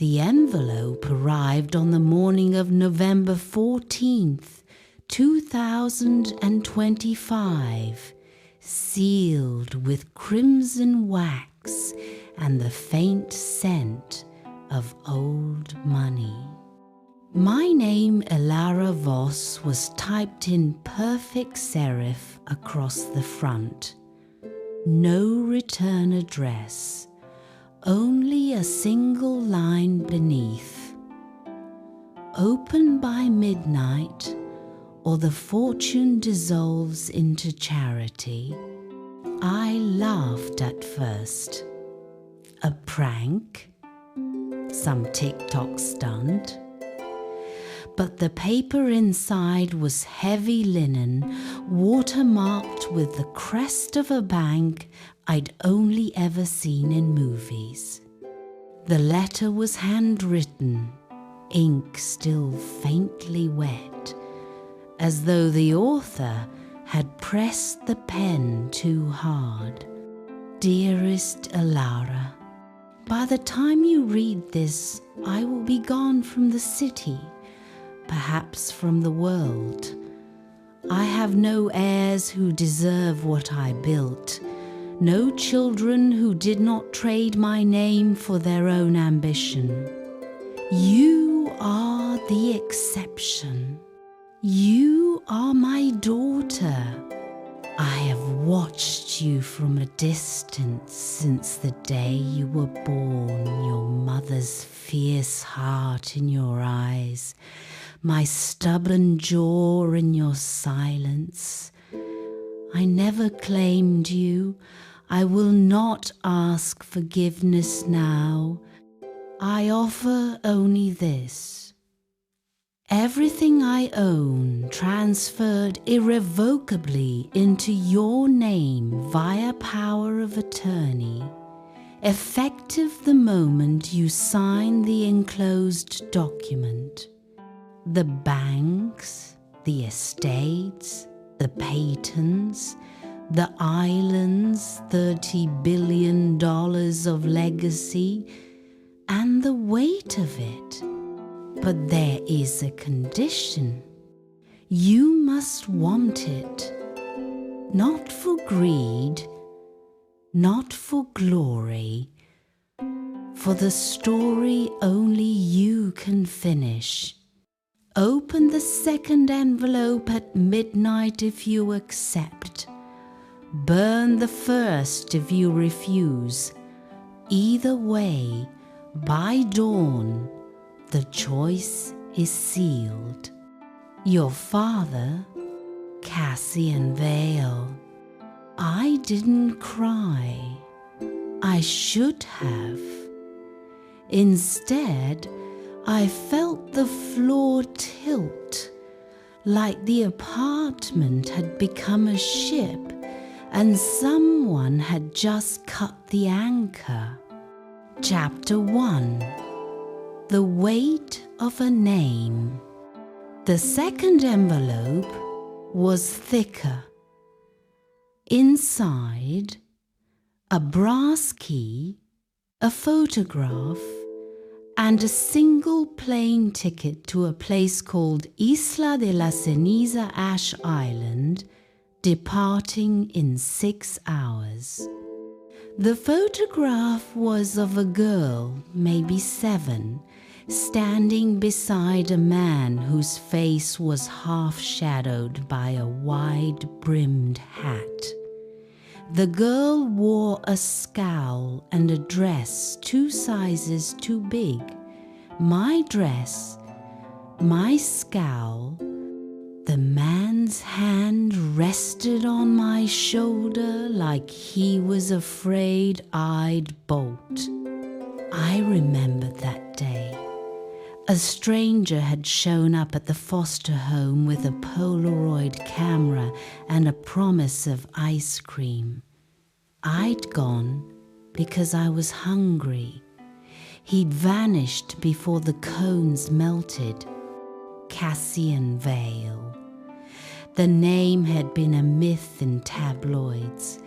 The envelope arrived on the morning of November 14th, 2025, sealed with crimson wax and the faint scent of old money. My name, Elara Voss, was typed in perfect serif across the front. No return address, only a single line beneath. Open by midnight, or the fortune dissolves into charity. I laughed at first. A prank? Some TikTok stunt? But the paper inside was heavy linen, watermarked with the crest of a bank I'd only ever seen in movies. The letter was handwritten, ink still faintly wet, as though the author had pressed the pen too hard. Dearest Elara, by the time you read this, I will be gone from the city, perhaps from the world. I have no heirs who deserve what I built, no children who did not trade my name for their own ambition. You are the exception. You are my daughter. I have watched you from a distance since the day you were born, your mother's fierce heart in your eyes, my stubborn jaw in your silence. I never claimed you. I will not ask forgiveness now. I offer only this. Everything I own transferred irrevocably into your name via power of attorney, effective the moment you sign the enclosed document. The banks, the estates, the patents, the island's $30 billion of legacy, and the weight of it. But there is a condition. You must want it, not for greed, not for glory, for the story only you can finish. Open the second envelope at midnight if you accept. Burn the first if you refuse. Either way, by dawn, the choice is sealed. Your father, Cassian Vale. I didn't cry. I should have. Instead, I felt the floor tilt, like the apartment had become a ship and someone had just cut the anchor. Chapter 1. The Weight of a Name. The second envelope was thicker. Inside, a brass key, a photograph, and a single plane ticket to a place called Isla de la Ceniza Ash Island, departing in 6 hours. The photograph was of a girl, maybe 7, standing beside a man whose face was half-shadowed by a wide-brimmed hat. The girl wore a scowl and a dress 2 sizes too big. My dress, my scowl. The man's hand rested on my shoulder like he was afraid I'd bolt. I remembered that day. A stranger had shown up at the foster home with a Polaroid camera and a promise of ice cream. I'd gone because I was hungry. He'd vanished before the cones melted. Cassian Vale. The name had been a myth in tabloids.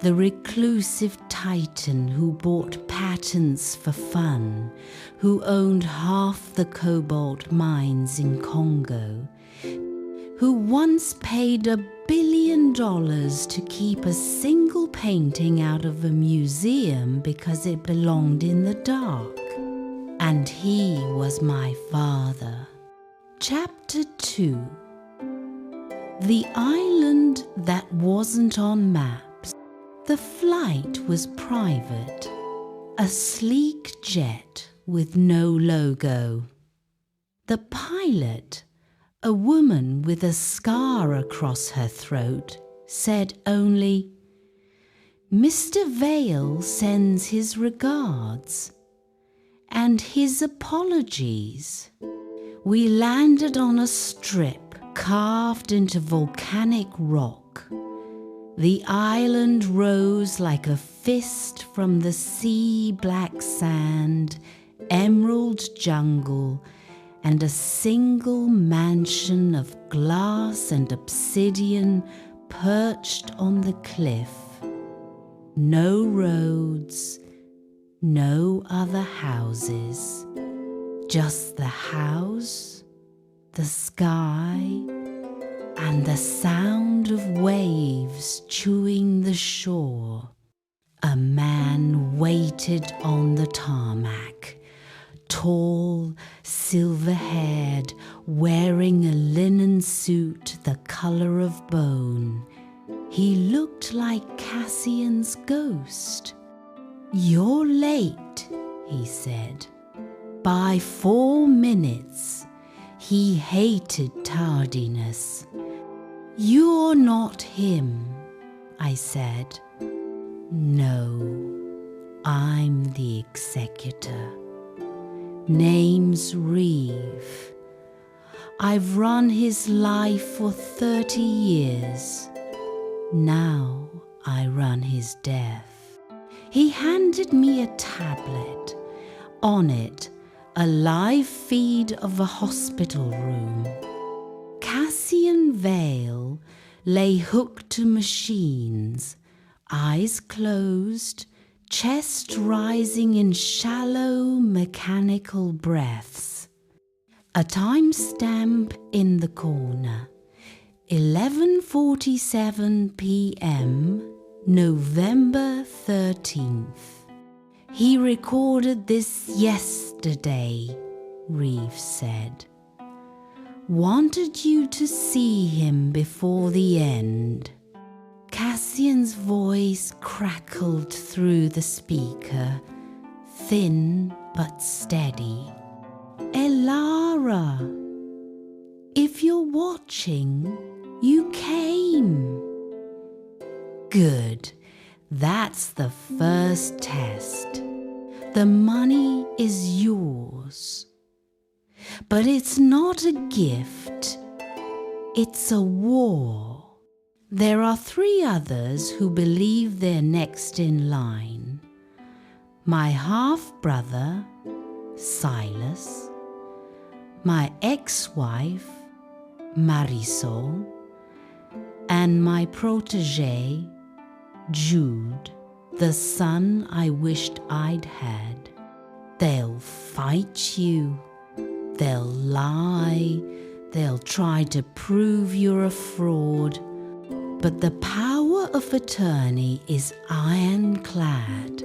the reclusive titan who bought patents for fun, who owned half the cobalt mines in Congo, who once paid $1 billion to keep a single painting out of a museum because it belonged in the dark. And he was my father. Chapter 2. The island that wasn't on maps. The flight was private. A sleek jet with no logo. The pilot, a woman with a scar across her throat, said only, "Mr. Vale sends his regards and his apologies." We landed on a strip carved into volcanic rock. The island rose like a fist from the sea-black sand, emerald jungle, and a single mansion of glass and obsidian perched on the cliff. No roads, no other houses, just the house, the sky, and the sound of waves chewing the shore. A man waited on the tarmac, tall, silver-haired, wearing a linen suit the color of bone. He looked like Cassian's ghost. "You're late," he said. By 4 minutes. He hated tardiness. "You're not him," I said. "No, I'm the executor. Name's Reeve. I've run his life for 30 years. Now I run his death." He handed me a tablet. On it, a live feed of a hospital room. Cassian Vale lay hooked to machines, eyes closed, chest rising in shallow mechanical breaths. A timestamp in the corner. 11:47 p.m., November 13th. "He recorded this yesterday," Reeve said. "Wanted you to see him before the end." Cassian's voice crackled through the speaker, thin but steady. "Elara, if you're watching, you came." "Good. That's the first test. The money is yours. But it's not a gift. It's a war. There are 3 others who believe they're next in line. My half-brother, Silas, my ex-wife, Marisol, and my protégé, Jude, the son I wished I'd had. They'll fight you. They'll lie. They'll try to prove you're a fraud. But the power of attorney is ironclad.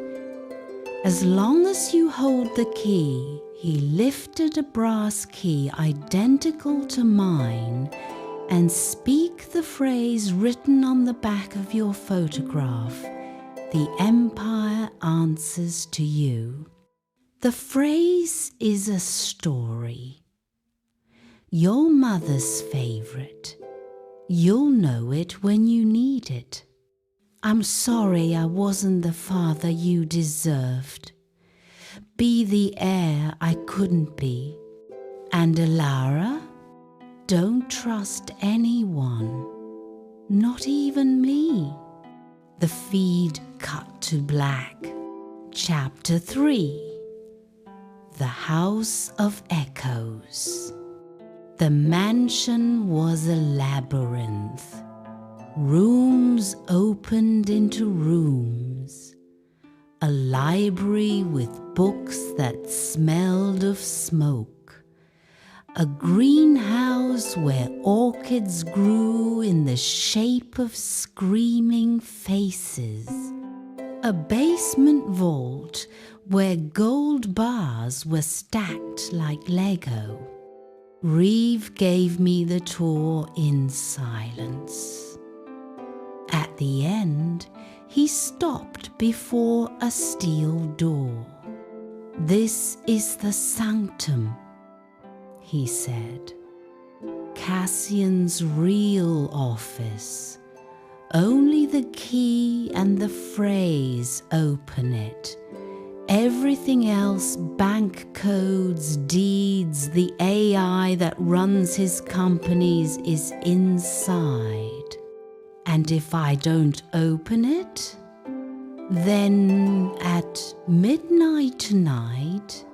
As long as you hold the key, he lifted a brass key identical to mine, and speak the phrase written on the back of your photograph, "The Empire answers to you." The phrase is a story. Your mother's favorite. You'll know it when you need it. I'm sorry I wasn't the father you deserved. Be the heir I couldn't be. And Elara? Don't trust anyone, not even me. The feed cut to black. Chapter 3. The House of Echoes. The mansion was a labyrinth. Rooms opened into rooms. A library with books that smelled of smoke. A greenhouse where orchids grew in the shape of screaming faces. A basement vault where gold bars were stacked like Lego. Reeve gave me the tour in silence. At the end, he stopped before a steel door. "This is the sanctum," he said. "Cassian's real office. Only the key and the phrase open it. Everything else, bank codes, deeds, the AI that runs his companies, is inside. And if I don't open it, then at midnight tonight,